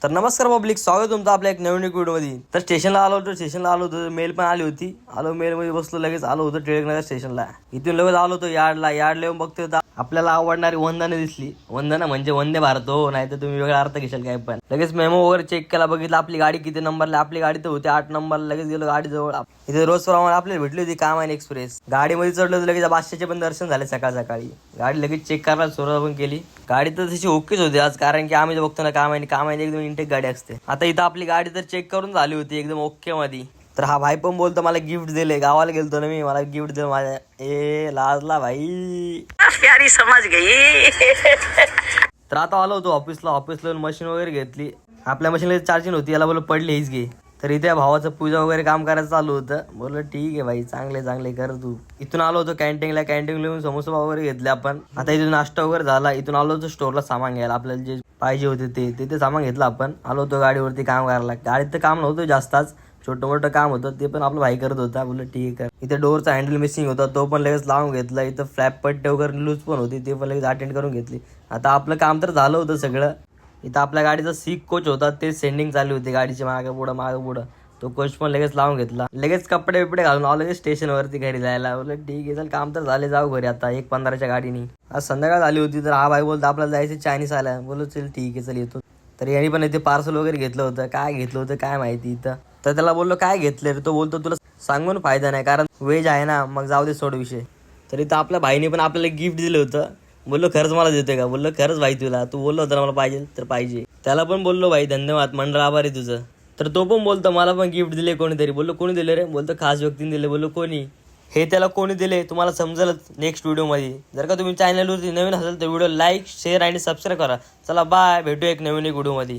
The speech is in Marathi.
तर नमस्कार पब्लिक, स्वागत तुमचं आपल्या एक नवीन व्हिडिओमध्ये. तर स्टेशनला आलो होतो, मेल पण आली होती. मेल मध्ये बसलो, लगेच आलो होतो टिळकनगर स्टेशनला. इथून लगेच आलो होतो यार्डला येऊन बघतोय आपल्याला आवडणारी वंदना दिसली. वंदना म्हणजे वंदे भारत हो, नाही तर तुम्ही वेगळा अर्थ घेशाल काय. पण लगेच मेमो वगैरे चेक केला, बघितलं आपली गाडी किती नंबरला. आपली गाडी तर होती 8 नंबरला. लगेच गेलो गाडी जवळ. इथे रोज प्रमाणे आपल्याला भेटली होती कामायनी एक्सप्रेस. गाडीमध्ये चढलो, लगेच बादशाचे पण दर्शन झाले सकाळ सकाळी. गाडी लगेच चेक करायला सुरुवात पण केली. गाडी तर तशी ओकेच होती आज, कारण की आम्ही बघतो ना कामायनी एकदम इंटेक गाडी असते. आता इथं आपली गाडी तर चेक करून झाली होती एकदम ओके मध्ये. तर हा भाई पण बोलतो मला गिफ्ट दिले. गावाला गेलतो ना मी, मला गिफ्ट दिलं माझ्या. लाजला भाई, यारी समज गई. तर आता आलो होतो ऑफिसला मशीन वगैरे घेतली. आपल्या मशीनला चार्जिंग होती, याला बोललो पडली हीच घे. तर इथे भावाचं पूजा वगैरे काम करायचं चालू होतं. बोललो ठीक आहे भाई, चांगले कर तू. इथून आलो होतो कॅन्टीनला येऊन समोसा वगैरे घेतले आपण. आता इथून नाश्ता वगैरे झाला. इथून आलो होतो स्टोरला सामान घ्यायला, आपल्याला जे पाहिजे होते ते सामान घेतलं आपण. आलो होतो गाडीवरती काम करायला. गाडीत तर काम नव्हतं जास्तच, छोटं मोठं काम होतं, ते पण आपलं भाई करत होता. बोललो ठीक आहे. इथे डोअरचा हँडल मिसिंग होता, तो पण लगेच लावून घेतला. इथं फ्लॅप पट्टे वगैरे लूज पण होती, ते पण लगेच अटेंड करून घेतली. आता आपलं काम तर झालं होतं सगळं. इथं आपल्या गाडीचा सीक कोच होता, ते सेंडिंग चालू होती गाडीची मागं पुढं. तो कोच पण लगेच लावून घेतला. लगेच कपडे बिपडे घालून आलो लगेच स्टेशनवरती घरी जायला. बोललो ठीक आहे, चल काम तर झाले, जाऊ घरी आता 1:15च्या गाडीने. आज संध्याकाळ झाली होती. तर हा भाई बोलतो आपल्याला जायचं चायनीज आला. बोलो चल ठीक आहे, चल येतो. तर यांनी पण इथे पार्सल वगैरे घेतलं होतं. काय घेतलं होतं काय माहिती इथं. तर त्याला बोललो काय घेतलं रे. तो बोलतो तुला सांगून फायदा नाही, कारण वेज आहे ना, मग जाऊ दे सोड विषय. तर इथं आपल्या भाईने पण आपल्याला गिफ्ट दिलं होतं. बोललो खरंच मला देतोय का. बोललो खरंच भाई, तुला तू बोललो होतं मला पाहिजे तर पाहिजे. त्याला पण बोललो भाई धन्यवाद, मंडळ आभारी तुझं. तर तो पण बोलतो मला पण गिफ्ट दिले कोणीतरी. बोललो कोणी दिले रे. बोलतो खास व्यक्तीने दिले. बोललो कोणी. हे त्याला कोणी दिले तुम्हाला समजेलच नेक्स्ट व्हिडिओमध्ये. जर का तुम्ही चॅनलवरती नवीन असाल तर व्हिडिओ लाईक शेअर आणि सबस्क्राईब करा. चला बाय, भेटू एक नवीन व्हिडिओमध्ये.